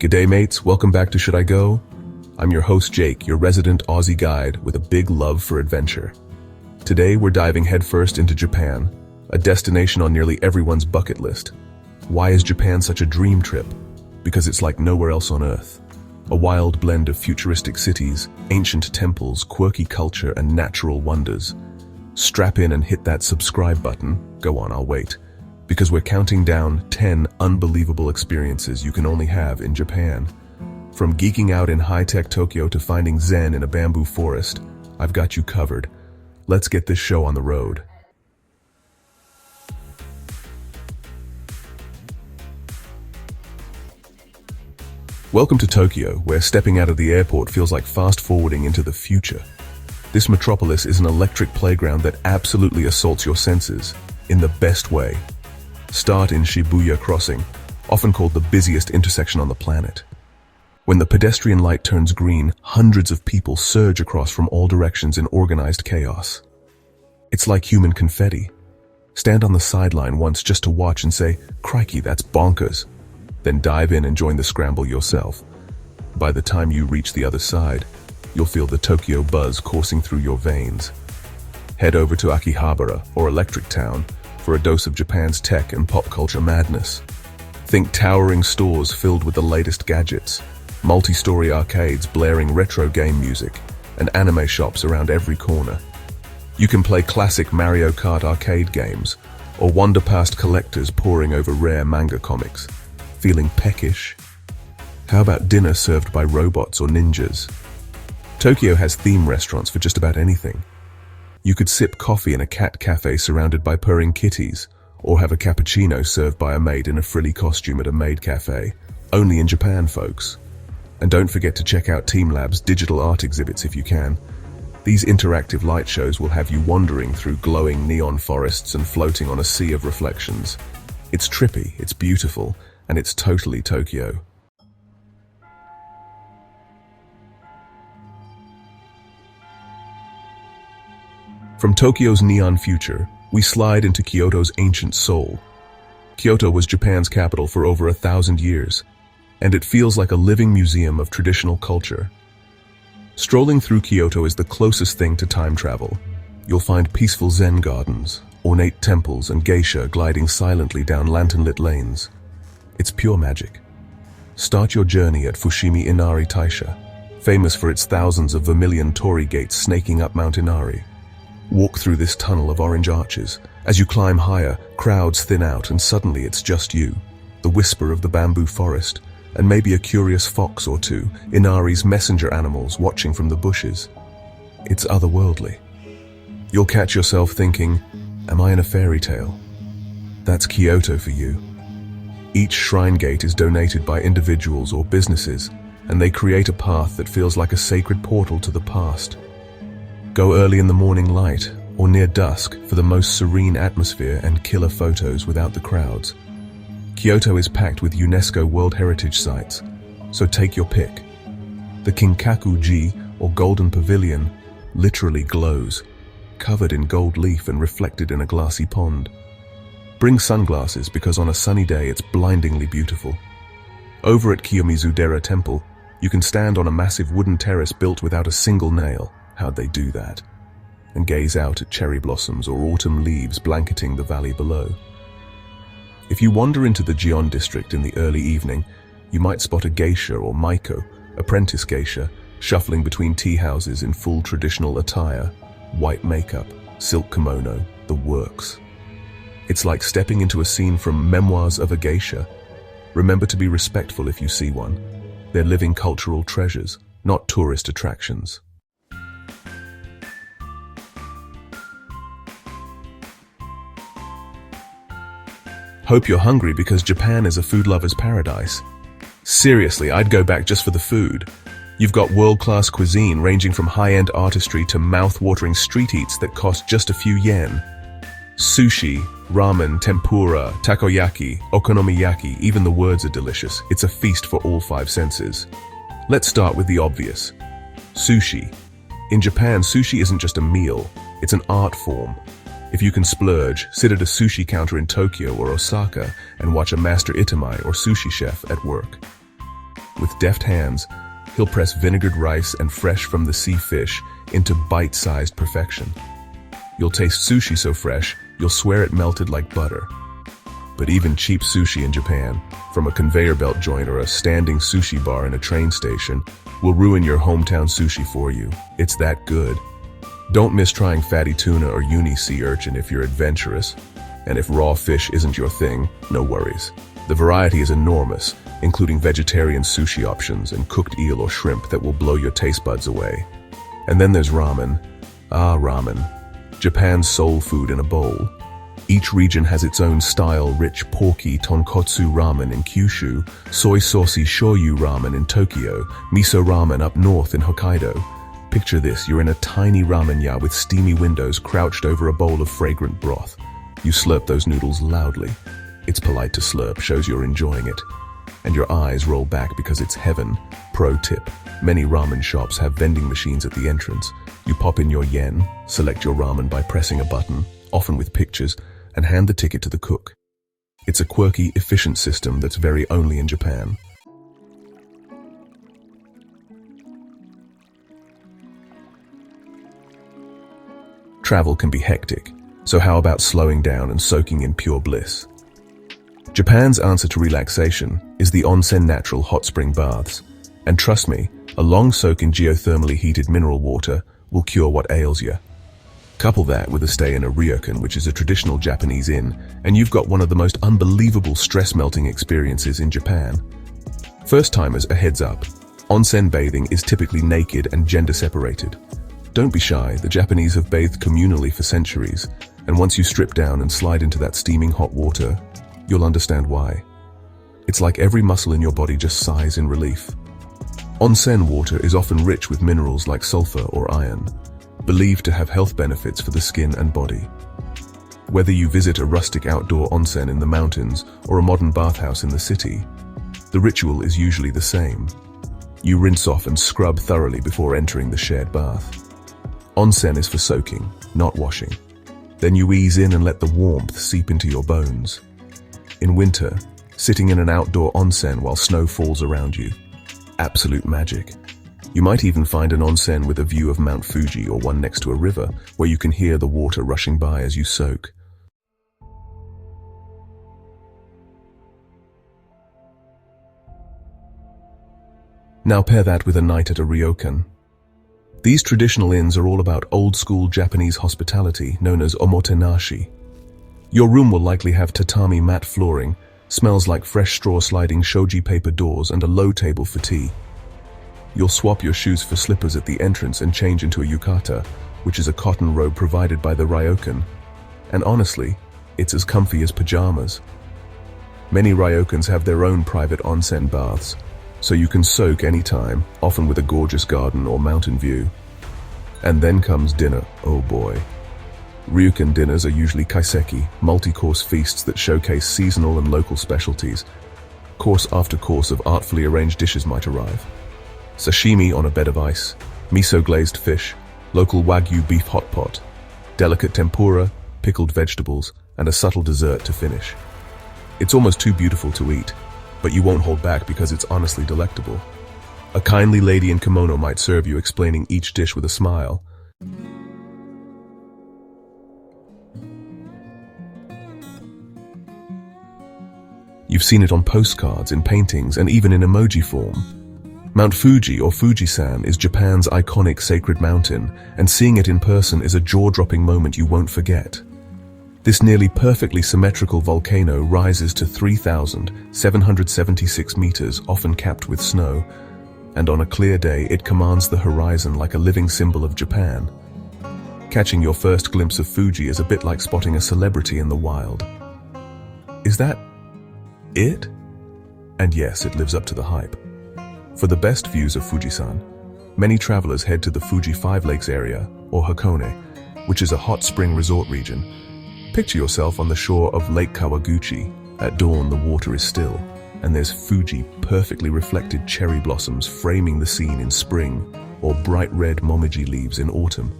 G'day mates, welcome back to Should I Go? I'm your host Jake, your resident Aussie guide with a big love for adventure. Today we're diving headfirst into Japan, a destination on nearly everyone's bucket list. Why is Japan such a dream trip? Because it's like nowhere else on Earth. A wild blend of futuristic cities, ancient temples, quirky culture, and natural wonders. Strap in and hit that subscribe button. Go on, I'll wait. Because we're counting down 10 unbelievable experiences you can only have in Japan. From geeking out in high-tech Tokyo to finding zen in a bamboo forest, I've got you covered. Let's get this show on the road. Welcome to Tokyo, where stepping out of the airport feels like fast-forwarding into the future. This metropolis is an electric playground that absolutely assaults your senses, in the best way. Start in Shibuya Crossing, often called the busiest intersection on the planet. When the pedestrian light turns green, hundreds of people surge across from all directions in organized chaos. It's like human confetti. Stand on the sideline once just to watch and say, "Crikey, that's bonkers." Then dive in and join the scramble yourself. By the time you reach the other side, you'll feel the Tokyo buzz coursing through your veins. Head over to Akihabara, or Electric Town, for a dose of Japan's tech and pop culture madness. Think towering stores filled with the latest gadgets, multi-story arcades blaring retro game music, and anime shops around every corner. You can play classic Mario Kart arcade games, or wander past collectors poring over rare manga comics. Feeling peckish? How about dinner served by robots or ninjas? Tokyo has theme restaurants for just about anything. You could sip coffee in a cat cafe surrounded by purring kitties, or have a cappuccino served by a maid in a frilly costume at a maid cafe. Only in Japan, folks. And don't forget to check out Team Lab's digital art exhibits if you can. These interactive light shows will have you wandering through glowing neon forests and floating on a sea of reflections. It's trippy, it's beautiful, and it's totally Tokyo. From Tokyo's neon future, we slide into Kyoto's ancient soul. Kyoto was Japan's capital for over 1,000 years, and it feels like a living museum of traditional culture. Strolling through Kyoto is the closest thing to time travel. You'll find peaceful Zen gardens, ornate temples, and geisha gliding silently down lantern-lit lanes. It's pure magic. Start your journey at Fushimi Inari Taisha, famous for its thousands of vermilion torii gates snaking up Mount Inari. Walk through this tunnel of orange arches. As you climb higher, crowds thin out and suddenly it's just you, the whisper of the bamboo forest, and maybe a curious fox or two, Inari's messenger animals watching from the bushes. It's otherworldly. You'll catch yourself thinking, am I in a fairy tale? That's Kyoto for you. Each shrine gate is donated by individuals or businesses, and they create a path that feels like a sacred portal to the past. Go early in the morning light, or near dusk, for the most serene atmosphere and killer photos without the crowds. Kyoto is packed with UNESCO World Heritage Sites, so take your pick. The Kinkaku-ji, or Golden Pavilion, literally glows, covered in gold leaf and reflected in a glassy pond. Bring sunglasses because on a sunny day it's blindingly beautiful. Over at Kiyomizu-dera Temple, you can stand on a massive wooden terrace built without a single nail. How'd they do that? And gaze out at cherry blossoms or autumn leaves blanketing the valley below. If you wander into the Gion district in the early evening, you might spot a geisha or maiko, apprentice geisha, shuffling between tea houses in full traditional attire, white makeup, silk kimono, the works. It's like stepping into a scene from Memoirs of a Geisha. Remember to be respectful if you see one. They're living cultural treasures, not tourist attractions. Hope you're hungry because Japan is a food lover's paradise. Seriously, I'd go back just for the food. You've got world-class cuisine ranging from high-end artistry to mouth-watering street eats that cost just a few yen. Sushi, ramen, tempura, takoyaki, okonomiyaki, even the words are delicious. It's a feast for all five senses. Let's start with the obvious. Sushi. In Japan, sushi isn't just a meal, it's an art form. If you can splurge, sit at a sushi counter in Tokyo or Osaka and watch a master itamai or sushi chef at work. With deft hands, he'll press vinegared rice and fresh from the sea fish into bite-sized perfection. You'll taste sushi so fresh, you'll swear it melted like butter. But even cheap sushi in Japan, from a conveyor belt joint or a standing sushi bar in a train station, will ruin your hometown sushi for you. It's that good. Don't miss trying fatty tuna or uni sea urchin if you're adventurous. And if raw fish isn't your thing, no worries. The variety is enormous, including vegetarian sushi options and cooked eel or shrimp that will blow your taste buds away. And then there's ramen. Ah, ramen. Japan's soul food in a bowl. Each region has its own style-rich porky tonkotsu ramen in Kyushu, soy saucy shoyu ramen in Tokyo, miso ramen up north in Hokkaido. Picture this, you're in a tiny ramen-ya with steamy windows crouched over a bowl of fragrant broth. You slurp those noodles loudly. It's polite to slurp, shows you're enjoying it. And your eyes roll back because it's heaven. Pro tip, many ramen shops have vending machines at the entrance. You pop in your yen, select your ramen by pressing a button, often with pictures, and hand the ticket to the cook. It's a quirky, efficient system that's very only in Japan. Travel can be hectic, so how about slowing down and soaking in pure bliss? Japan's answer to relaxation is the onsen natural hot spring baths. And trust me, a long soak in geothermally heated mineral water will cure what ails you. Couple that with a stay in a ryokan, which is a traditional Japanese inn, and you've got one of the most unbelievable stress-melting experiences in Japan. First-timers, a heads up. Onsen bathing is typically naked and gender-separated. Don't be shy, the Japanese have bathed communally for centuries, and once you strip down and slide into that steaming hot water, you'll understand why. It's like every muscle in your body just sighs in relief. Onsen water is often rich with minerals like sulfur or iron, believed to have health benefits for the skin and body. Whether you visit a rustic outdoor onsen in the mountains or a modern bathhouse in the city, the ritual is usually the same. You rinse off and scrub thoroughly before entering the shared bath. Onsen is for soaking, not washing. Then you ease in and let the warmth seep into your bones. In winter, sitting in an outdoor onsen while snow falls around you. Absolute magic. You might even find an onsen with a view of Mount Fuji or one next to a river where you can hear the water rushing by as you soak. Now pair that with a night at a ryokan. These traditional inns are all about old-school Japanese hospitality known as omotenashi. Your room will likely have tatami mat flooring, smells like fresh straw sliding shoji paper doors, and a low table for tea. You'll swap your shoes for slippers at the entrance and change into a yukata, which is a cotton robe provided by the ryokan. And honestly, it's as comfy as pajamas. Many ryokans have their own private onsen baths, so you can soak anytime, often with a gorgeous garden or mountain view. And then comes dinner, oh boy. Ryokan dinners are usually kaiseki, multi-course feasts that showcase seasonal and local specialties. Course after course of artfully arranged dishes might arrive. Sashimi on a bed of ice, miso-glazed fish, local wagyu beef hot pot, delicate tempura, pickled vegetables, and a subtle dessert to finish. It's almost too beautiful to eat, but you won't hold back because it's honestly delectable. A kindly lady in kimono might serve you, explaining each dish with a smile. You've seen it on postcards, in paintings, and even in emoji form. Mount Fuji, or Fujisan, is Japan's iconic sacred mountain, and seeing it in person is a jaw-dropping moment you won't forget. This nearly perfectly symmetrical volcano rises to 3,776 meters, often capped with snow, and on a clear day it commands the horizon like a living symbol of Japan. Catching your first glimpse of Fuji is a bit like spotting a celebrity in the wild. Is that it? And yes, it lives up to the hype. For the best views of Fujisan, many travelers head to the Fuji Five Lakes area, or Hakone, which is a hot spring resort region. Picture yourself on the shore of Lake Kawaguchi. At dawn, the water is still, and there's Fuji perfectly reflected cherry blossoms framing the scene in spring, or bright red momiji leaves in autumn.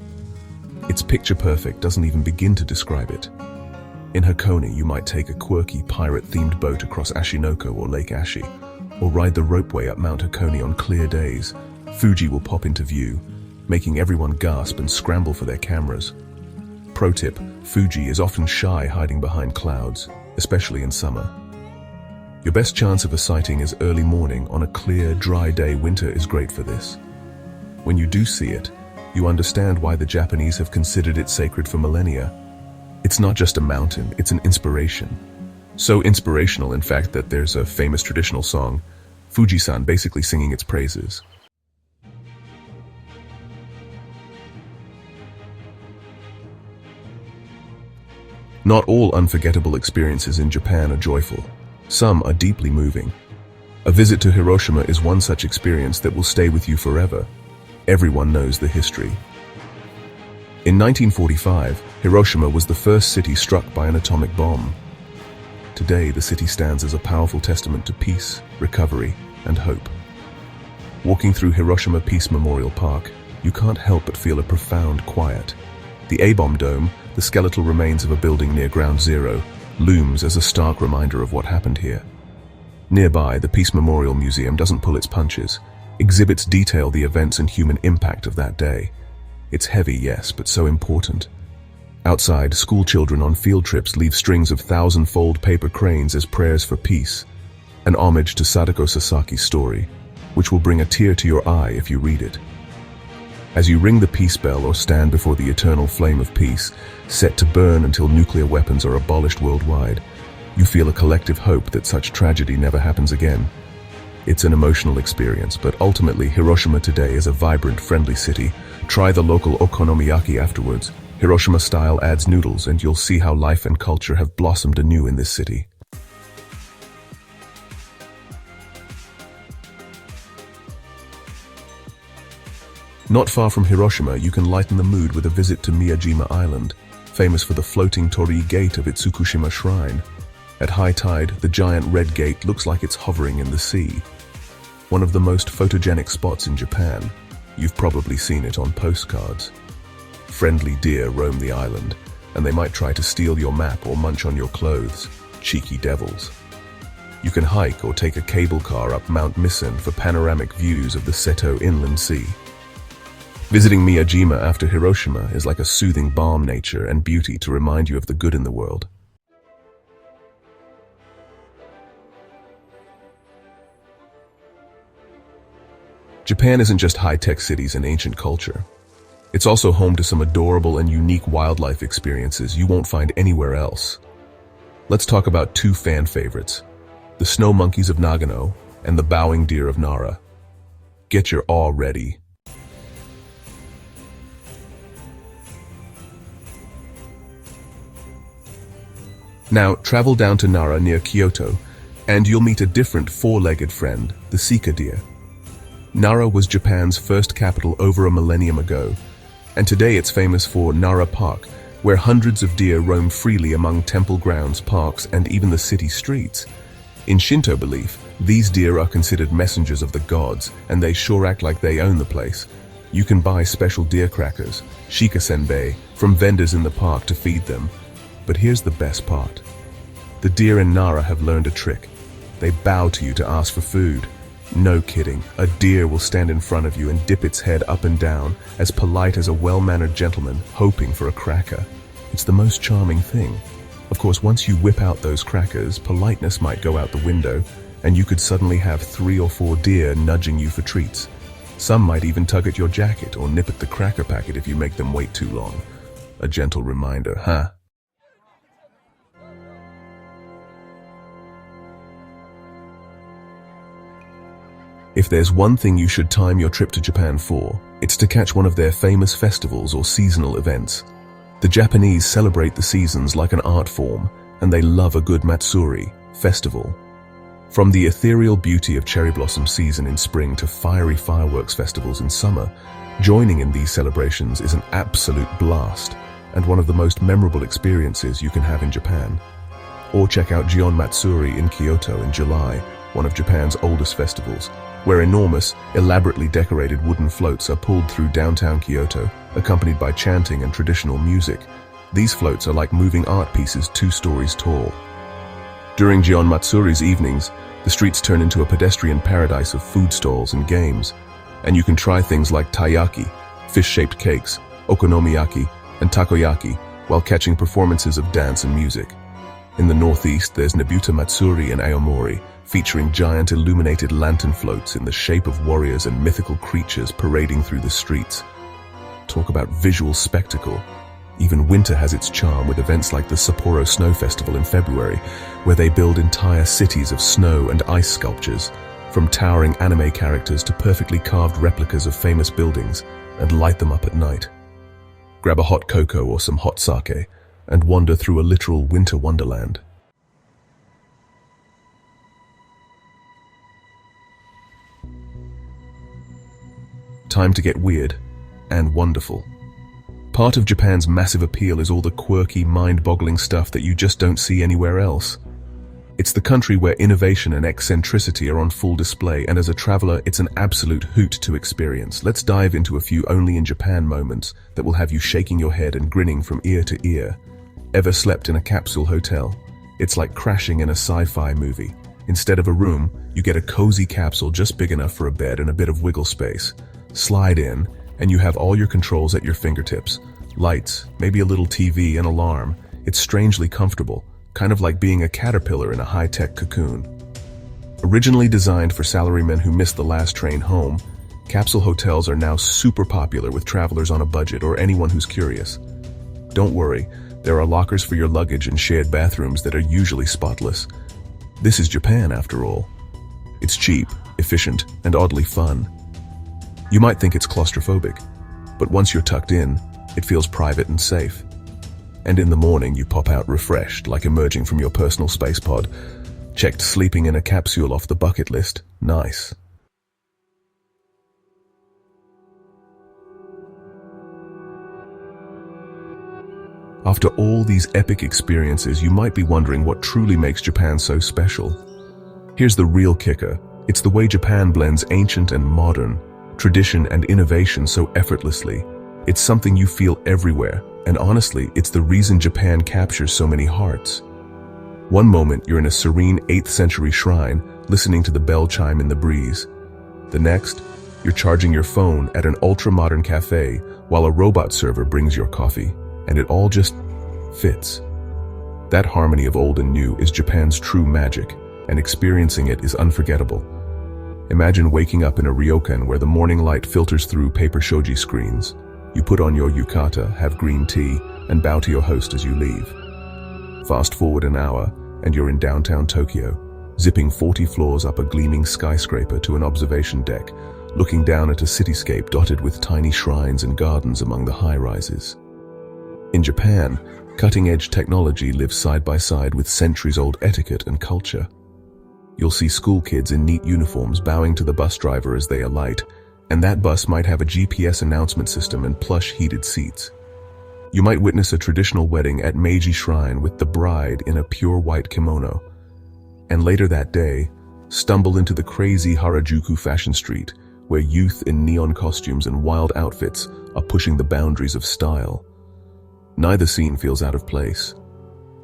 It's picture perfect, doesn't even begin to describe it. In Hakone, you might take a quirky pirate-themed boat across Ashinoko or Lake Ashi, or ride the ropeway up Mount Hakone on clear days, Fuji will pop into view, making everyone gasp and scramble for their cameras. Pro tip, Fuji is often shy hiding behind clouds, especially in summer. Your best chance of a sighting is early morning on a clear, dry day. Winter is great for this. When you do see it, you understand why the Japanese have considered it sacred for millennia. It's not just a mountain, it's an inspiration. So inspirational, in fact, that there's a famous traditional song, Fuji-san, basically singing its praises. Not all unforgettable experiences in Japan are joyful. Some are deeply moving. A visit to Hiroshima is one such experience that will stay with you forever. Everyone knows the history. In 1945, Hiroshima was the first city struck by an atomic bomb. Today, the city stands as a powerful testament to peace, recovery, and hope. Walking through Hiroshima Peace Memorial Park, you can't help but feel a profound quiet. The A-bomb dome, the skeletal remains of a building near Ground Zero, looms as a stark reminder of what happened here. Nearby, the Peace Memorial Museum doesn't pull its punches. Exhibits detail the events and human impact of that day. It's heavy, yes, but so important. Outside, school children on field trips leave strings of thousand-fold paper cranes as prayers for peace, an homage to Sadako Sasaki's story, which will bring a tear to your eye if you read it. As you ring the peace bell or stand before the eternal flame of peace, set to burn until nuclear weapons are abolished worldwide, you feel a collective hope that such tragedy never happens again. It's an emotional experience, but ultimately Hiroshima today is a vibrant, friendly city. Try the local okonomiyaki afterwards. Hiroshima style adds noodles, and you'll see how life and culture have blossomed anew in this city. Not far from Hiroshima, you can lighten the mood with a visit to Miyajima Island, famous for the floating torii gate of its Tsukushima shrine. At high tide, the giant red gate looks like it's hovering in the sea. One of the most photogenic spots in Japan. You've probably seen it on postcards. Friendly deer roam the island, and they might try to steal your map or munch on your clothes. Cheeky devils. You can hike or take a cable car up Mount Misen for panoramic views of the Seto Inland Sea. Visiting Miyajima after Hiroshima is like a soothing balm, nature and beauty to remind you of the good in the world. Japan isn't just high-tech cities and ancient culture. It's also home to some adorable and unique wildlife experiences you won't find anywhere else. Let's talk about two fan favorites, the snow monkeys of Nagano and the bowing deer of Nara. Get your awe ready. Now, travel down to Nara near Kyoto, and you'll meet a different four-legged friend, the sika deer. Nara was Japan's first capital over a millennium ago, and today it's famous for Nara Park, where hundreds of deer roam freely among temple grounds, parks, and even the city streets. In Shinto belief, these deer are considered messengers of the gods, and they sure act like they own the place. You can buy special deer crackers, shika senbei, from vendors in the park to feed them. But here's the best part. The deer in Nara have learned a trick. They bow to you to ask for food. No kidding, a deer will stand in front of you and dip its head up and down, as polite as a well-mannered gentleman, hoping for a cracker. It's the most charming thing. Of course, once you whip out those crackers, politeness might go out the window, and you could suddenly have 3 or 4 deer nudging you for treats. Some might even tug at your jacket or nip at the cracker packet if you make them wait too long. A gentle reminder, huh? If there's one thing you should time your trip to Japan for, it's to catch one of their famous festivals or seasonal events. The Japanese celebrate the seasons like an art form, and they love a good matsuri, festival. From the ethereal beauty of cherry blossom season in spring to fiery fireworks festivals in summer, joining in these celebrations is an absolute blast, and one of the most memorable experiences you can have in Japan. Or check out Gion Matsuri in Kyoto in July, one of Japan's oldest festivals, where enormous, elaborately decorated wooden floats are pulled through downtown Kyoto, accompanied by chanting and traditional music. These floats are like moving art pieces 2 stories tall. During Gion Matsuri's evenings, The streets turn into a pedestrian paradise of food stalls and games, and you can try things like taiyaki, fish-shaped cakes, okonomiyaki, and takoyaki, while catching performances of dance and music. In the northeast, there's Nobuta Matsuri and Aomori, featuring giant illuminated lantern floats in the shape of warriors and mythical creatures parading through the streets. Talk about visual spectacle. Even winter has its charm with events like the Sapporo Snow Festival in February, where they build entire cities of snow and ice sculptures, from towering anime characters to perfectly carved replicas of famous buildings, and light them up at night. Grab a hot cocoa or some hot sake, and wander through a literal winter wonderland. Time to get weird and wonderful. Part of Japan's massive appeal is all the quirky, mind-boggling stuff that you just don't see anywhere else. It's the country where innovation and eccentricity are on full display, and as a traveler, it's an absolute hoot to experience. Let's dive into a few only-in-Japan moments that will have you shaking your head and grinning from ear to ear. Ever slept in a capsule hotel? It's like crashing in a sci-fi movie. Instead of a room, you get a cozy capsule just big enough for a bed and a bit of wiggle space. Slide in, and you have all your controls at your fingertips. Lights, maybe a little TV, and alarm. It's strangely comfortable, kind of like being a caterpillar in a high-tech cocoon. Originally designed for salarymen who missed the last train home, capsule hotels are now super popular with travelers on a budget or anyone who's curious. Don't worry, there are lockers for your luggage and shared bathrooms that are usually spotless. This is Japan, after all. It's cheap, efficient, and oddly fun. You might think it's claustrophobic, but once you're tucked in, it feels private and safe. And in the morning, you pop out refreshed, like emerging from your personal space pod. Checked sleeping in a capsule off the bucket list. Nice. After all these epic experiences, you might be wondering what truly makes Japan so special. Here's the real kicker. It's the way Japan blends ancient and modern, tradition and innovation so effortlessly. It's something you feel everywhere, and honestly, it's the reason Japan captures so many hearts. One moment, you're in a serene 8th century shrine, listening to the bell chime in the breeze. The next, you're charging your phone at an ultra-modern cafe while a robot server brings your coffee, and it all just fits. That harmony of old and new is Japan's true magic, and experiencing it is unforgettable. Imagine waking up in a ryokan where the morning light filters through paper shoji screens. You put on your yukata, have green tea, and bow to your host as you leave. Fast forward an hour, and you're in downtown Tokyo, zipping 40 floors up a gleaming skyscraper to an observation deck, looking down at a cityscape dotted with tiny shrines and gardens among the high-rises. In Japan, cutting-edge technology lives side by side with centuries-old etiquette and culture. You'll see school kids in neat uniforms bowing to the bus driver as they alight, and that bus might have a GPS announcement system and plush heated seats. You might witness a traditional wedding at Meiji Shrine with the bride in a pure white kimono. And later that day, stumble into the crazy Harajuku fashion street, where youth in neon costumes and wild outfits are pushing the boundaries of style. Neither scene feels out of place.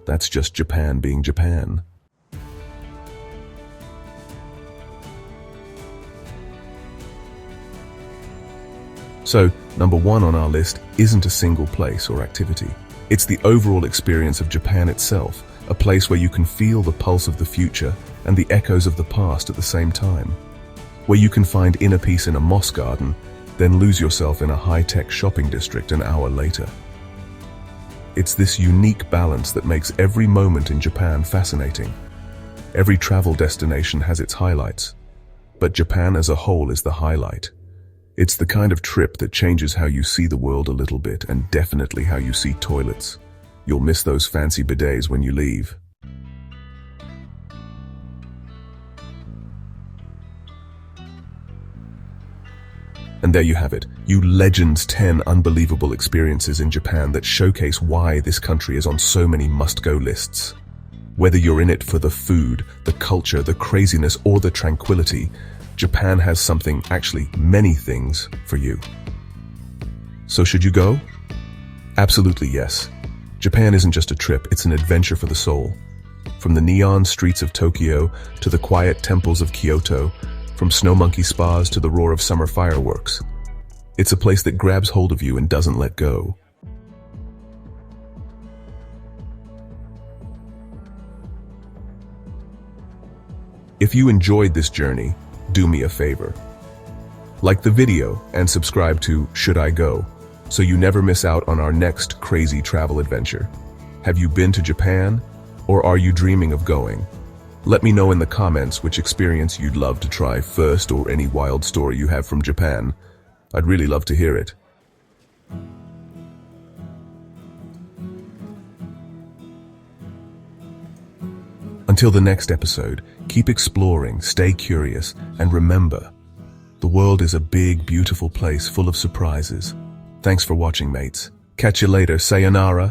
That's just Japan being Japan. So, number one on our list isn't a single place or activity. It's the overall experience of Japan itself, a place where you can feel the pulse of the future and the echoes of the past at the same time. Where you can find inner peace in a moss garden, then lose yourself in a high-tech shopping district an hour later. It's this unique balance that makes every moment in Japan fascinating. Every travel destination has its highlights, but Japan as a whole is the highlight. It's the kind of trip that changes how you see the world a little bit, and definitely how you see toilets. You'll miss those fancy bidets when you leave. And there you have it, you legends 10 unbelievable experiences in Japan that showcase why this country is on so many must-go lists. Whether you're in it for the food, the culture, the craziness, or the tranquility, Japan has something, actually many things, for you. So should you go? Absolutely yes. Japan isn't just a trip, it's an adventure for the soul. From the neon streets of Tokyo to the quiet temples of Kyoto, from snow monkey spas to the roar of summer fireworks. It's a place that grabs hold of you and doesn't let go. If you enjoyed this journey, do me a favor. Like the video and subscribe to Should I Go, so you never miss out on our next crazy travel adventure. Have you been to Japan, or are you dreaming of going? Let me know in the comments which experience you'd love to try first or any wild story you have from Japan. I'd really love to hear it. Until the next episode, keep exploring, stay curious, and remember, the world is a big, beautiful place full of surprises. Thanks for watching, mates. Catch you later. Sayonara.